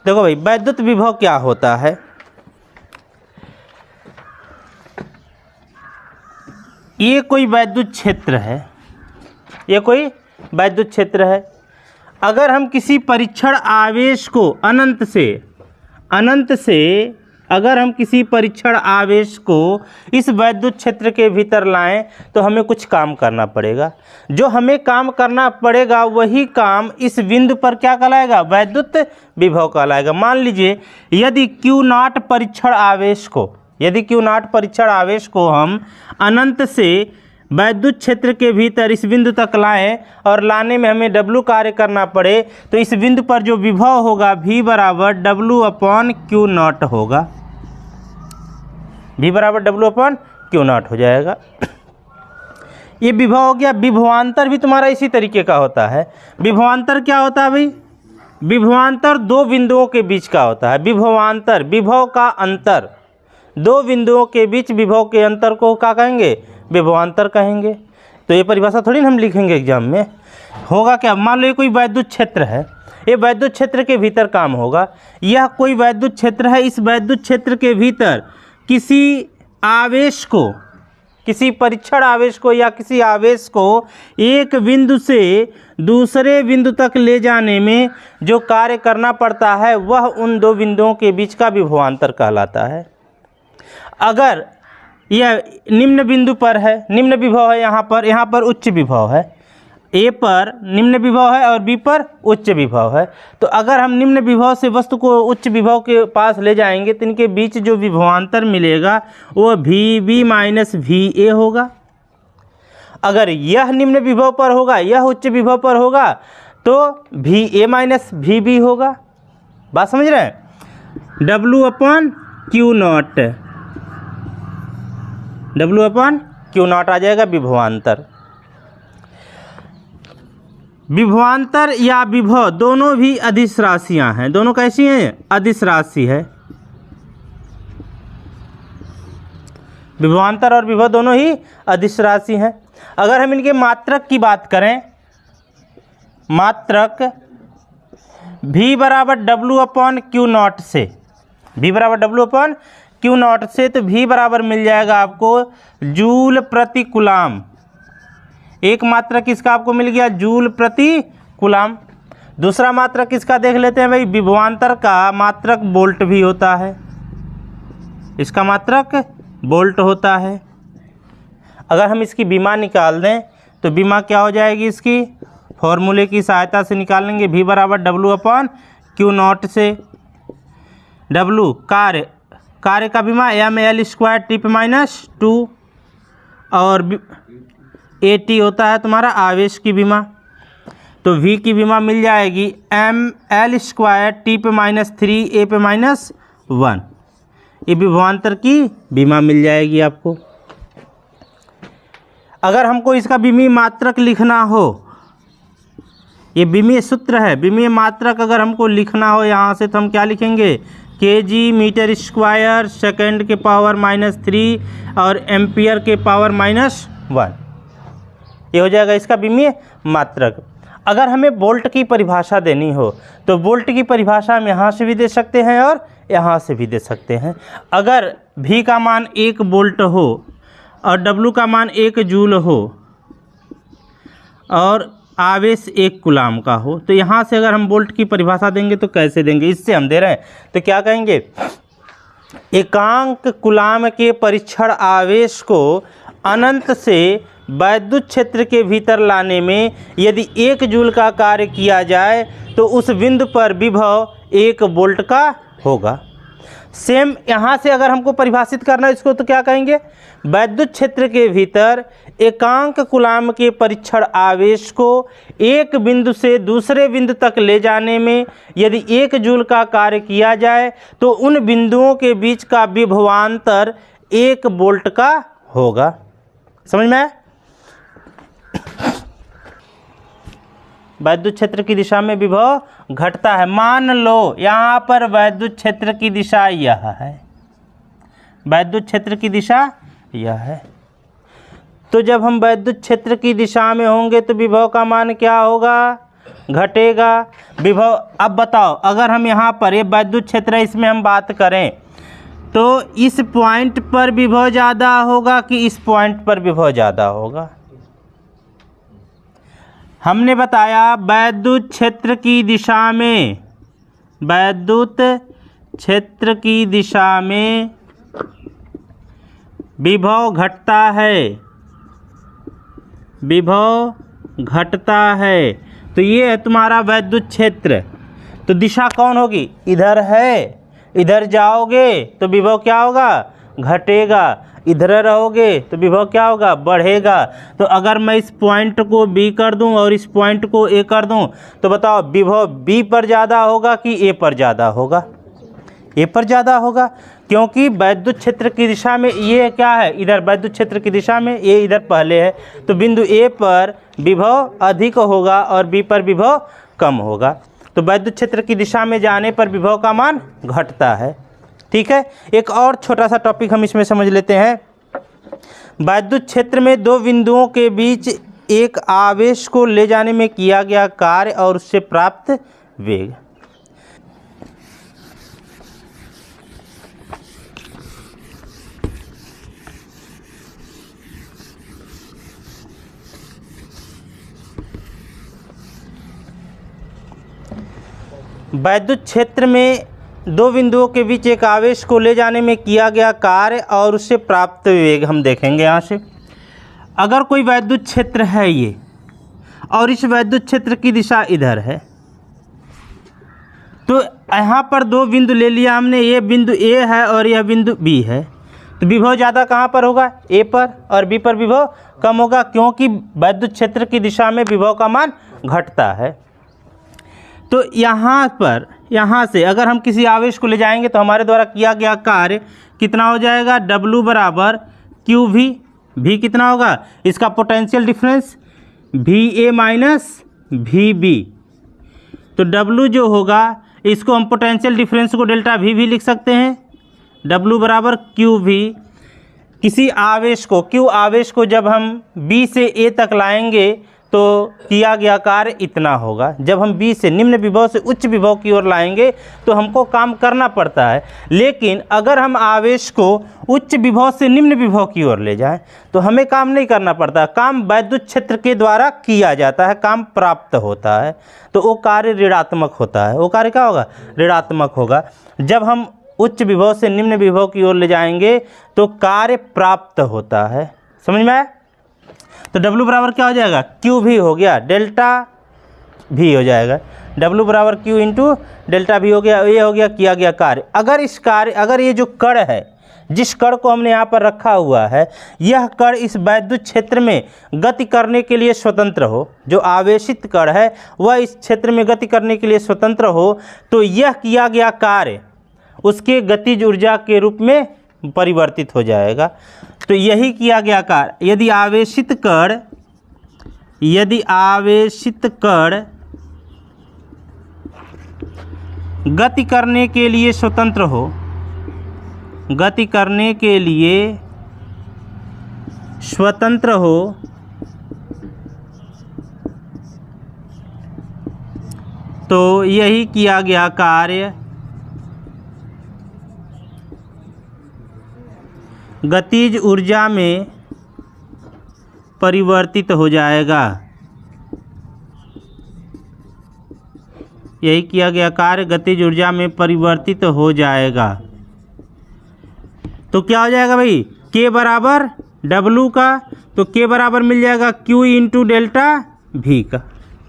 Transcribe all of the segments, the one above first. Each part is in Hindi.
देखो भाई, वैद्युत विभव क्या होता है? ये कोई वैद्युत क्षेत्र है, ये कोई वैद्युत क्षेत्र है। अगर हम किसी परीक्षण आवेश को अनंत से अगर हम किसी परीक्षण आवेश को इस वैद्युत क्षेत्र के भीतर लाएं तो हमें कुछ काम करना पड़ेगा। जो हमें काम करना पड़ेगा वही काम इस बिंदु पर क्या कहलाएगा? वैद्युत विभव कहलाएगा। मान लीजिए यदि Q0 परीक्षण आवेश को हम अनंत से वैद्युत क्षेत्र के भीतर इस बिंदु तक लाएं और लाने में हमें W कार्य करना पड़े, तो इस बिंदु पर जो विभव होगा V बराबर W/Q0 होगा। V बराबर W/Q0 हो जाएगा। ये विभव हो गया। विभवांतर भी तुम्हारा इसी तरीके का होता है। विभवांतर क्या होता है भाई? विभवांतर दो बिंदुओं के बीच का होता है। विभवांतर, विभव का अंतर, दो बिंदुओं के बीच विभव के अंतर को क्या कहेंगे? विभवांतर कहेंगे। तो ये परिभाषा थोड़ी ना हम लिखेंगे एग्जाम में। होगा क्या? मान लो ये कोई वैद्युत क्षेत्र है, ये वैद्युत क्षेत्र के भीतर काम होगा। यह कोई वैद्युत क्षेत्र है, इस वैद्युत क्षेत्र के भीतर किसी आवेश को, किसी परीक्षण आवेश को या किसी आवेश को एक बिंदु से दूसरे बिंदु तक ले जाने में जो कार्य करना पड़ता है वह उन दो बिंदुओं के बीच का विभवांतर कहलाता है। अगर यह निम्न बिंदु पर है, निम्न विभव है, यहाँ पर उच्च विभव है, ए पर निम्न विभव है और बी पर उच्च विभव है। तो अगर हम निम्न विभव से वस्तु को उच्च विभव के पास ले जाएंगे तो इनके बीच जो विभवांतर मिलेगा वो VB माइनस VA होगा। अगर यह निम्न विभव पर होगा, यह उच्च विभव पर होगा तो VA माइनस VB होगा। बात समझ रहे हैं? W/Q0 आ जाएगा विभवांतर। विभवांतर या विभव दोनों भी अदिश राशियां हैं। दोनों कैसी हैं? अदिश राशि है। विभवांतर और विभव दोनों ही अदिश राशि हैं। अगर हम इनके मात्रक की बात करें, मात्रक V बराबर W/Q0 से, V बराबर W/Q0 से, तो V बराबर मिल जाएगा आपको जूल प्रति कूलाम। एक मात्रक किसका आपको मिल गया? जूल प्रति कूलाम। दूसरा मात्रक किसका देख लेते हैं भाई? विभवांतर का मात्रक वोल्ट भी होता है, इसका मात्रक वोल्ट होता है। अगर हम इसकी विमा निकाल दें तो विमा क्या हो जाएगी? इसकी फॉर्मूले की सहायता से निकाल लेंगे। V बराबर W/Q0 से W कार्य का विमा mL² T/-2 और AT होता है तुम्हारा आवेश की विमा। तो V की विमा मिल जाएगी mL² T/-3 A/-1। ये विभवांतर की विमा मिल जाएगी आपको। अगर हमको इसका विमीय मात्रक लिखना हो, ये विमीय सूत्र है, विमीय मात्रक अगर हमको लिखना हो यहाँ से तो हम क्या लिखेंगे? kg मीटर स्क्वायर सेकेंड के पावर -3 और एम्पियर के पावर -1। ये हो जाएगा इसका विमीय मात्रक। अगर हमें वोल्ट की परिभाषा देनी हो तो वोल्ट की परिभाषा हम यहाँ से भी दे सकते हैं और यहाँ से भी दे सकते हैं। अगर V का मान 1 वोल्ट हो और W का मान 1 जूल हो और आवेश 1 कूलाम का हो, तो यहाँ से अगर हम वोल्ट की परिभाषा देंगे तो कैसे देंगे? इससे हम दे रहे हैं तो क्या कहेंगे? एकांक कूलाम के परीक्षण आवेश को अनंत से वैद्युत क्षेत्र के भीतर लाने में यदि 1 जूल का कार्य किया जाए तो उस बिंदु पर विभव 1 वोल्ट का होगा। सेम यहाँ से अगर हमको परिभाषित करना है इसको तो क्या कहेंगे? वैद्युत क्षेत्र के भीतर एकांक कूलाम के परीक्षण आवेश को एक बिंदु से दूसरे बिंदु तक ले जाने में यदि 1 जूल का कार्य किया जाए तो उन बिंदुओं के बीच का विभवांतर 1 वोल्ट का होगा। समझ में आया? वैद्युत क्षेत्र की दिशा में विभव घटता है। मान लो यहाँ पर वैद्युत क्षेत्र की दिशा यह है, वैद्युत क्षेत्र की दिशा यह है, तो जब हम वैद्युत क्षेत्र की दिशा में होंगे तो विभव का मान क्या होगा? घटेगा। विभव, अब बताओ अगर हम यहाँ पर ये वैद्युत क्षेत्र है, इसमें हम बात करें तो इस पॉइंट पर विभव ज़्यादा होगा कि इस पॉइंट पर विभव ज़्यादा होगा? हमने बताया वैद्युत क्षेत्र की दिशा में, वैद्युत क्षेत्र की दिशा में विभव घटता है, विभव घटता है। तो ये है तुम्हारा वैद्युत क्षेत्र। तो दिशा कौन होगी? इधर है, इधर जाओगे तो विभव क्या होगा? घटेगा। इधर रहोगे तो विभव क्या होगा? बढ़ेगा। तो अगर मैं इस पॉइंट को B कर दूं और इस पॉइंट को A कर दूं तो बताओ विभव B पर ज़्यादा होगा कि A पर ज़्यादा होगा? A पर ज़्यादा होगा, क्योंकि वैद्युत क्षेत्र की दिशा में ये क्या है? इधर वैद्युत क्षेत्र की दिशा में A इधर पहले है, तो बिंदु A पर विभव अधिक होगा और B पर विभव कम होगा। तो वैद्युत क्षेत्र की दिशा में जाने पर विभव का मान घटता है। ठीक है, एक और छोटा सा टॉपिक हम इसमें समझ लेते हैं। वैद्युत क्षेत्र में दो बिंदुओं के बीच एक आवेश को ले जाने में किया गया कार्य और उससे प्राप्त वेग। वैद्युत क्षेत्र में दो बिंदुओं के बीच एक आवेश को ले जाने में किया गया कार्य और उससे प्राप्त वेग हम देखेंगे। यहाँ से अगर कोई वैद्युत क्षेत्र है ये, और इस वैद्युत क्षेत्र की दिशा इधर है, तो यहाँ पर दो बिंदु ले लिया हमने, ये बिंदु A है और यह बिंदु B है। तो विभव ज़्यादा कहाँ पर होगा? A पर, और B पर विभव कम होगा, क्योंकि वैद्युत क्षेत्र की दिशा में विभव का मान घटता है। तो यहाँ पर, यहाँ से अगर हम किसी आवेश को ले जाएंगे तो हमारे द्वारा किया गया कार्य कितना हो जाएगा? W बराबर QV। V कितना होगा? इसका potential difference VA minus VB। तो W जो होगा, इसको हम पोटेंशियल डिफरेंस को डेल्टा V भी लिख सकते हैं। W बराबर QV। किसी आवेश को, Q आवेश को जब हम B से A तक लाएंगे तो किया गया कार्य इतना होगा। जब हम B से निम्न विभव से उच्च विभव की ओर लाएंगे तो हमको काम करना पड़ता है, लेकिन अगर हम आवेश को उच्च विभव से निम्न विभव की ओर ले जाएं तो हमें काम नहीं करना पड़ता, काम वैद्युत क्षेत्र के द्वारा किया जाता है, काम प्राप्त होता है। तो वो कार्य ऋणात्मक होता है। वो कार्य क्या होगा? ऋणात्मक होगा। जब हम उच्च विभव से निम्न विभव की ओर ले जाएंगे तो कार्य प्राप्त होता है। समझ में आया? तो W बराबर क्या हो जाएगा? Q भी हो गया, डेल्टा भी हो जाएगा। W बराबर Q इंटू डेल्टा भी हो गया। ये हो गया किया गया कार्य। अगर इस कार्य, अगर ये जो कण है, जिस कण को हमने यहाँ पर रखा हुआ है, यह कण इस वैद्युत क्षेत्र में गति करने के लिए स्वतंत्र हो, जो आवेशित कण है वह इस क्षेत्र में गति करने के लिए स्वतंत्र हो, तो यह किया गया कार्य उसके गतिज ऊर्जा के रूप में परिवर्तित हो जाएगा। तो यही किया गया कार्य। यदि आवेशित कण गति करने के लिए स्वतंत्र हो, गति करने के लिए स्वतंत्र हो, तो यही किया गया कार्य गतिज ऊर्जा में परिवर्तित हो जाएगा। यही किया गया कार्य गतिज ऊर्जा में परिवर्तित हो जाएगा। तो क्या हो जाएगा भाई? K बराबर W का, तो K बराबर मिल जाएगा Q इंटू डेल्टा V का।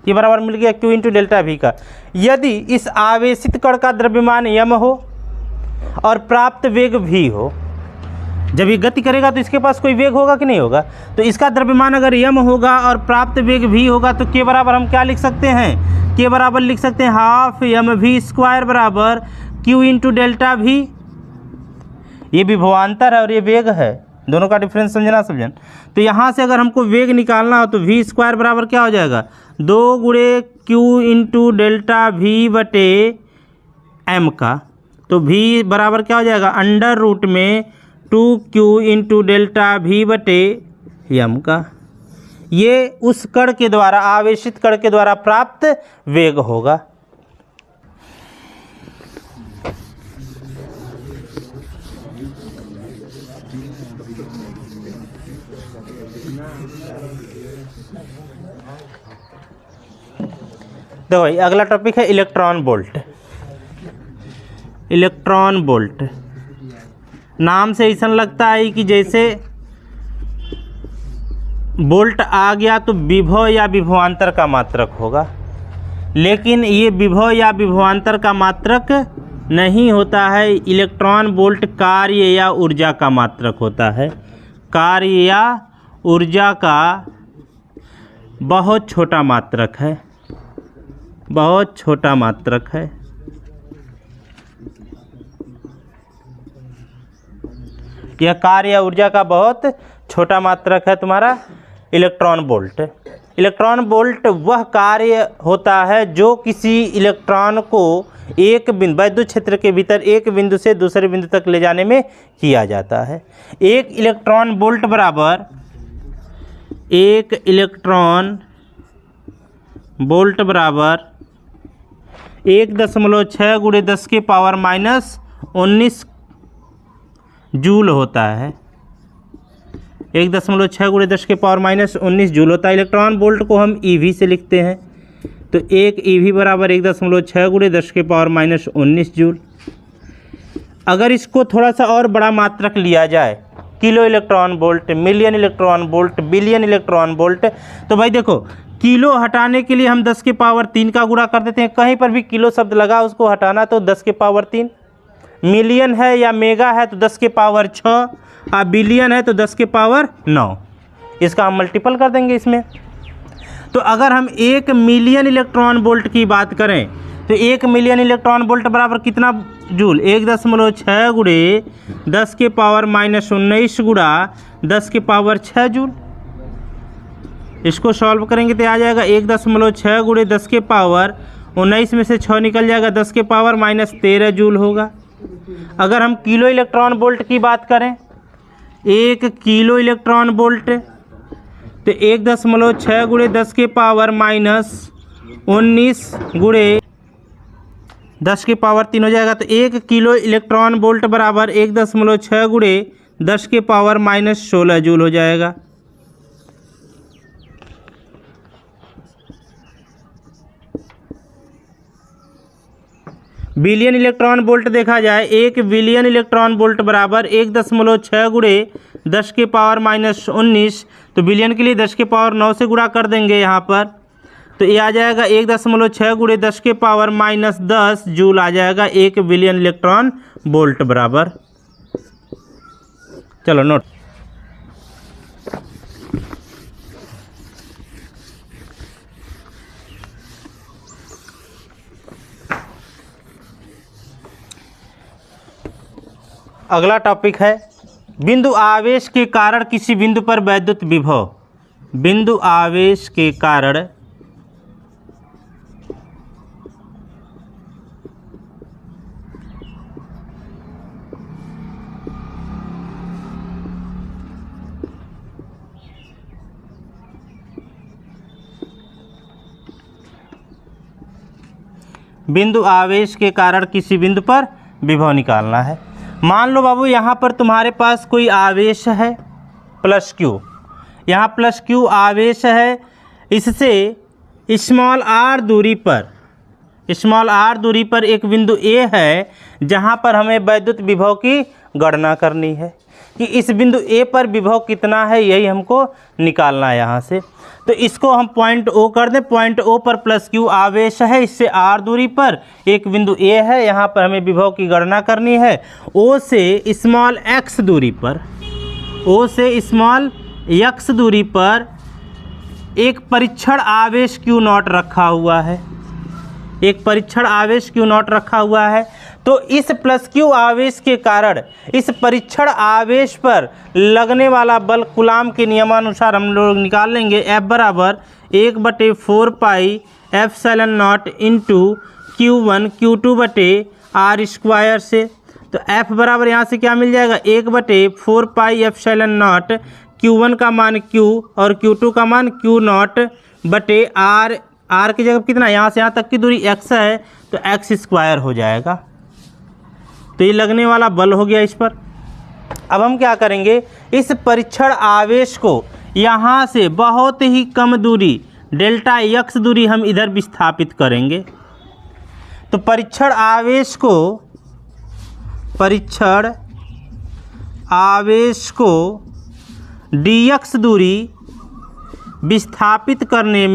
K बराबर मिल गया Q इंटू डेल्टा V का। यदि इस आवेशित कण का द्रव्यमान m हो और प्राप्त वेग v हो, जब ये गति करेगा तो इसके पास कोई वेग होगा कि नहीं होगा? तो इसका द्रव्यमान अगर m होगा और प्राप्त वेग v होगा, तो K बराबर हम क्या लिख सकते हैं? K बराबर लिख सकते हैं हाफ mv स्क्वायर बराबर Q इंटू डेल्टा V। ये विभवांतर है और ये वेग है, दोनों का डिफरेंस समझना समझन। तो यहाँ से अगर हमको वेग निकालना हो तो v स्क्वायर बराबर क्या हो जाएगा? 2 गुणे Q इंटू डेल्टा V बटे m का। तो v बराबर क्या हो जाएगा? अंडर रूट में 2Q इंटू डेल्टा V बटे m का। ये उस कण के द्वारा, आवेशित कण के द्वारा प्राप्त वेग होगा। देखो भाई, अगला टॉपिक है इलेक्ट्रॉन बोल्ट। इलेक्ट्रॉन बोल्ट नाम से ऐसा लगता है कि जैसे बोल्ट आ गया तो विभव या विभवांतर का मात्रक होगा, लेकिन ये विभव या विभवांतर का मात्रक नहीं होता है। इलेक्ट्रॉन बोल्ट कार्य या ऊर्जा का मात्रक होता है। कार्य या ऊर्जा का बहुत छोटा मात्रक है, बहुत छोटा मात्रक है। यह कार्य या ऊर्जा का बहुत छोटा मात्रक है तुम्हारा इलेक्ट्रॉन बोल्ट। इलेक्ट्रॉन बोल्ट वह कार्य होता है जो किसी इलेक्ट्रॉन को एक बिंदु, विद्युत क्षेत्र के भीतर एक बिंदु से दूसरे बिंदु तक ले जाने में किया जाता है। एक इलेक्ट्रॉन बोल्ट बराबर, एक इलेक्ट्रॉन बोल्ट बराबर 1.6 × 10⁻⁻19 जूल होता है। 1.6 × 10⁻⁻19 जूल होता है। इलेक्ट्रॉन बोल्ट को हम ईवी से लिखते हैं, तो एक ईवी बराबर 1.6 × 10⁻⁻19 जूल। अगर इसको थोड़ा सा और बड़ा मात्रक लिया जाए, kilo electron volt, million electron volt, billion electron volt, तो भाई देखो किलो हटाने के लिए हम 10⁻³ का गुणा कर देते हैं। कहीं पर भी किलो शब्द लगा उसको हटाना तो 10⁻3। मिलियन है या मेगा है तो 10⁻6, और बिलियन है तो 10⁻9। इसका हम मल्टीपल कर देंगे इसमें। तो अगर हम 1 मिलियन इलेक्ट्रॉन बोल्ट की बात करें तो 1 मिलियन इलेक्ट्रॉन बोल्ट बराबर कितना जूल? 1.6 × 10⁻⁻19 × 10⁻6 जूल। इसको सॉल्व करेंगे तो आ जाएगा 1.6 × 10⁻19 में से 6 निकल जाएगा, 10⁻13 जूल होगा। अगर हम किलो इलेक्ट्रॉन बोल्ट की बात करें, 1 किलो इलेक्ट्रॉन बोल्ट तो 1.6 × 10⁻⁻19 × 10⁻3 हो जाएगा। तो 1 किलो इलेक्ट्रॉन बोल्ट बराबर 1.6 × 10⁻16 जूल हो जाएगा। बिलियन इलेक्ट्रॉन बोल्ट देखा जाए, 1 बिलियन इलेक्ट्रॉन बोल्ट बराबर 1.6 × 10⁻⁻19, तो बिलियन के लिए 10⁻9 से गुणा कर देंगे यहाँ पर, तो ये आ जाएगा 1.6 × 10⁻−10 जूल आ जाएगा 1 बिलियन इलेक्ट्रॉन बोल्ट बराबर। चलो नोट। अगला टॉपिक है बिंदु आवेश के कारण किसी बिंदु पर वैद्युत विभव। बिंदु आवेश के कारण बिंदु आवेश के कारण किसी बिंदु पर विभव निकालना है। मान लो बाबू यहाँ पर तुम्हारे पास कोई आवेश है +q, यहाँ +q आवेश है, इससे स्मॉल r दूरी पर एक बिंदु A है जहाँ पर हमें वैद्युत विभव की गणना करनी है कि इस बिंदु A पर विभव कितना है, यही हमको निकालना है यहाँ से। तो इसको हम पॉइंट O कर दें। पॉइंट O पर +q आवेश है, इससे r दूरी पर एक बिंदु A है, यहाँ पर हमें विभव की गणना करनी है। O से स्मॉल x दूरी पर एक परीक्षण आवेश Q0 रखा हुआ है, एक परीक्षण आवेश Q0 रखा हुआ है। तो इस +q आवेश के कारण इस परीक्षण आवेश पर लगने वाला बल कूलाम के नियमानुसार हम लोग निकाल लेंगे। F बराबर 1/4 पाई ε0 इंटू Q1 Q2/r² से। तो F बराबर यहाँ से क्या मिल जाएगा 1/4 पाई ε0 Q1 का मान Q और Q2 का मान Q0 बटे R की जगह कितना, यहाँ से यहाँ तक की दूरी x है तो x² हो जाएगा। तो ये लगने वाला बल हो गया इस पर। अब हम क्या करेंगे, इस परीक्षण आवेश को यहाँ से बहुत ही कम दूरी डेल्टा x दूरी हम इधर विस्थापित करेंगे। तो परीक्षण आवेश को dx दूरी विस्थापित करने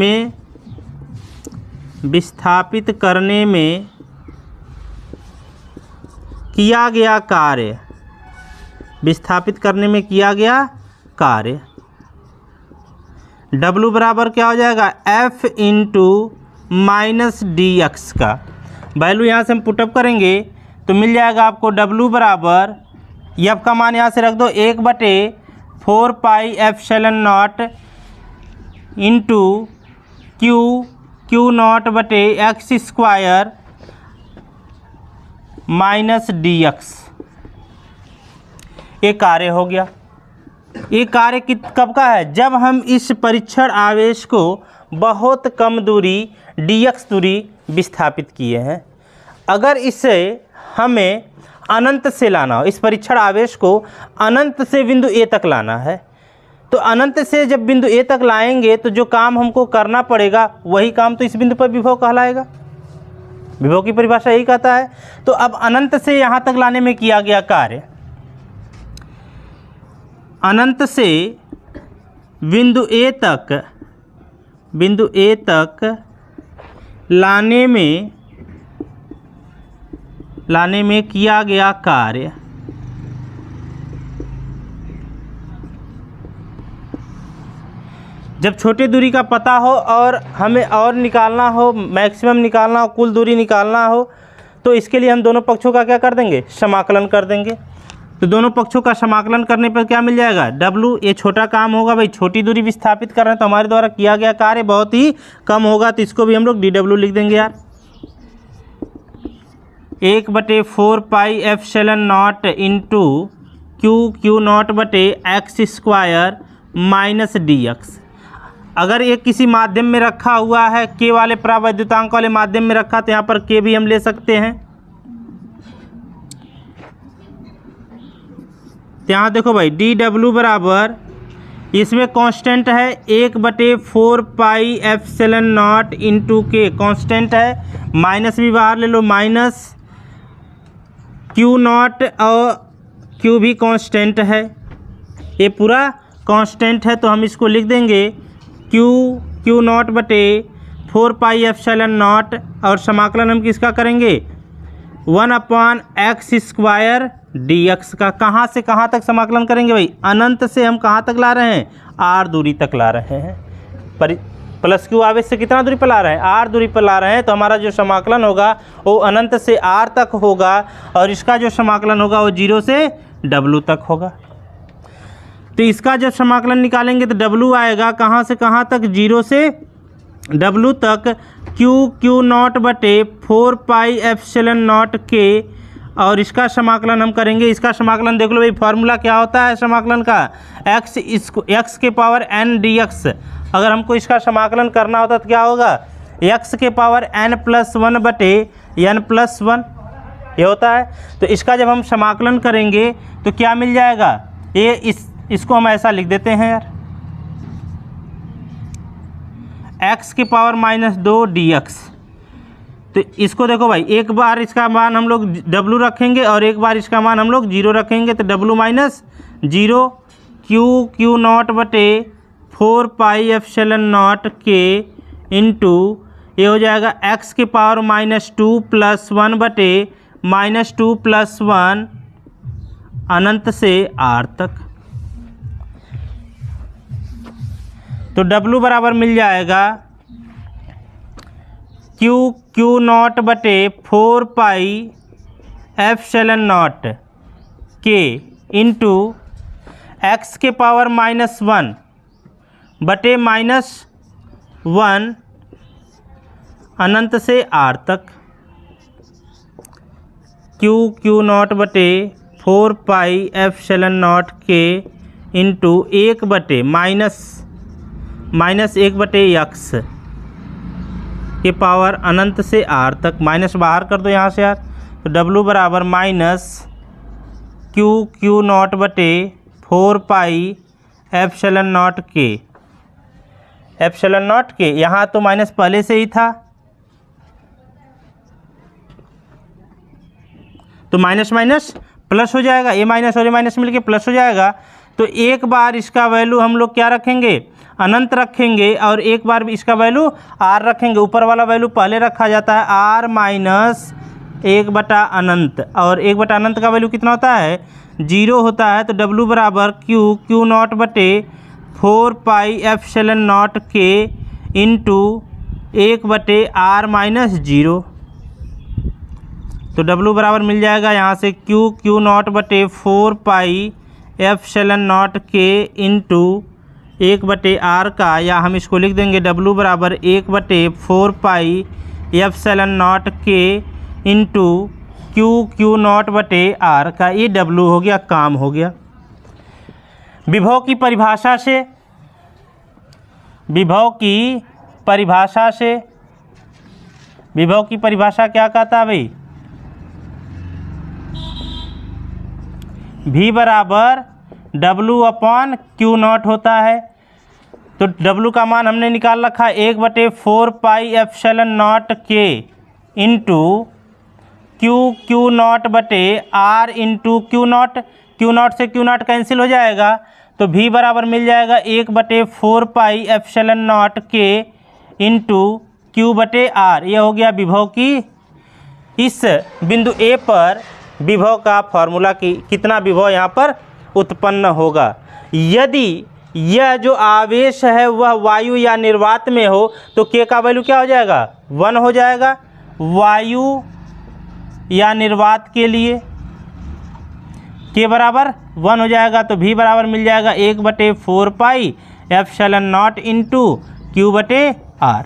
में किया गया कार्य W बराबर क्या हो जाएगा, F इंटू माइनस dx का वैल्यू यहाँ से हम पुटअप करेंगे तो मिल जाएगा आपको W बराबर, F का मान यहाँ से रख दो 1/4 pi epsilon not into Q0 बटे x² माइनस dx। ये कार्य हो गया। ये कार्य कब का है, जब हम इस परीक्षण आवेश को बहुत कम दूरी dx दूरी विस्थापित किए हैं। अगर इसे हमें अनंत से लाना हो, इस परीक्षण आवेश को अनंत से बिंदु A तक लाना है, तो अनंत से जब बिंदु A तक लाएंगे तो जो काम हमको करना पड़ेगा वही काम तो इस बिंदु पर विभव कहलाएगा। विभव की परिभाषा यही कहता है। तो अब अनंत से यहाँ तक लाने में किया गया कार्य, अनंत से बिंदु A तक लाने में किया गया कार्य जब छोटे दूरी का पता हो और हमें और निकालना हो, मैक्सिमम निकालना हो, कुल दूरी निकालना हो, तो इसके लिए हम दोनों पक्षों का क्या कर देंगे, समाकलन कर देंगे। तो दोनों पक्षों का समाकलन करने पर क्या मिल जाएगा, W। ये छोटा काम होगा भाई, छोटी दूरी विस्थापित कर रहे हैं तो हमारे द्वारा किया गया कार्य बहुत ही कम होगा, तो इसको भी हम लोग dW लिख देंगे यार। 1/4 pi epsilon not into Q0 बटे x² माइनस dx। अगर ये किसी माध्यम में रखा हुआ है, K वाले प्रावैद्युतांक वाले माध्यम में रखा, तो यहाँ पर K भी हम ले सकते हैं। तो यहाँ देखो भाई dW बराबर, इसमें कांस्टेंट है 1/4 pi epsilon not into K constant है, माइनस भी बाहर ले लो, माइनस Q0 और Q भी कांस्टेंट है, ये पूरा कांस्टेंट है। तो हम इसको लिख देंगे Q0 बटे 4 पाई एप्सिलॉन नॉट, और समाकलन हम किसका करेंगे, 1/x² dx का। कहाँ से कहाँ तक समाकलन करेंगे भाई, अनंत से हम कहाँ तक ला रहे हैं, r दूरी तक ला रहे हैं। प्लस Q आवेश से कितना दूरी पर ला रहे हैं, r दूरी पर ला रहे हैं। तो हमारा जो समाकलन होगा वो अनंत से r तक होगा, और इसका जो समाकलन होगा वो 0 से W तक होगा। तो इसका जब समाकलन निकालेंगे तो W आएगा कहाँ से कहाँ तक, 0 से W तक Q0 बटे 4 पाई एप्सिलॉन नॉट K, और इसका समाकलन हम करेंगे। इसका समाकलन देख लो भाई, फार्मूला क्या होता है समाकलन का, x के पावर n dx। अगर हमको इसका समाकलन करना होता तो क्या होगा, x के पावर n+1 बटे n+1 ये होता है। तो इसका जब हम समाकलन करेंगे तो क्या मिल जाएगा, ये इसको हम ऐसा लिख देते हैं यार, x के पावर -2 dx। तो इसको देखो भाई, एक बार इसका मान हम लोग W रखेंगे और एक बार इसका मान हम लोग 0 रखेंगे, तो W - 0 Q0 बटे 4 pi epsilon not K into ये हो जाएगा x के पावर -2 + 1 बटे -2 + 1 अनंत से r तक। तो W बराबर मिल जाएगा Q0 बटे 4 pi epsilon not K into x के पावर -1 बटे -1 अनंत से r तक। Q0 बटे 4 pi epsilon not K into 1 minus 1/x के पावर अनंत से r तक। माइनस बाहर कर दो यहाँ से यार, तो W बराबर माइनस क्यू नॉट बटे 4 एप्सिलॉन नॉट के। एप्सिलॉन नॉट के यहाँ तो माइनस पहले से ही था, तो माइनस माइनस प्लस हो जाएगा, ये माइनस और ये माइनस मिलके प्लस हो जाएगा। तो एक बार इसका वैल्यू हम लोग क्या रखेंगे, अनंत रखेंगे, और एक बार इसका वैल्यू r रखेंगे। ऊपर वाला वैल्यू पहले रखा जाता है r माइनस 1/अनंत, और 1/अनंत का वैल्यू कितना होता है, 0 होता है। तो W बराबर क्यू नॉट बटे 4 एप्सिलॉन नॉट के इंटू 1/r माइनस 0। तो W बराबर मिल जाएगा यहाँ से क्यू नॉट बटे 4 एप्सिलॉन नॉट के इंटू 1/r का, या हम इसको लिख देंगे W बराबर 1/4 एप्सिलॉन नॉट के इंटू क्यू नॉट बटे r का। ये W हो गया, काम हो गया। विभव की परिभाषा क्या कहता है भाई, V बराबर W/Q नॉट होता है। तो W का मान हमने निकाल रखा है 1/4 एप्सिलॉन नॉट के इंटू क्यू नॉट बटे R इंटू क्यू नॉट से क्यू नॉट कैंसिल हो जाएगा। तो V बराबर मिल जाएगा 1/4 एप्सिलॉन नॉट के इंटू Q/R। यह हो गया विभव की, इस बिंदु A पर विभव का फॉर्मूला की कितना विभव यहाँ पर उत्पन्न होगा। यदि यह जो आवेश है वह वायु या निर्वात में हो तो K का वैल्यू क्या हो जाएगा, 1 हो जाएगा। वायु या निर्वात के लिए K बराबर 1 हो जाएगा। तो V बराबर मिल जाएगा 1/4 एप्सिलॉन नॉट इंटू Q/R।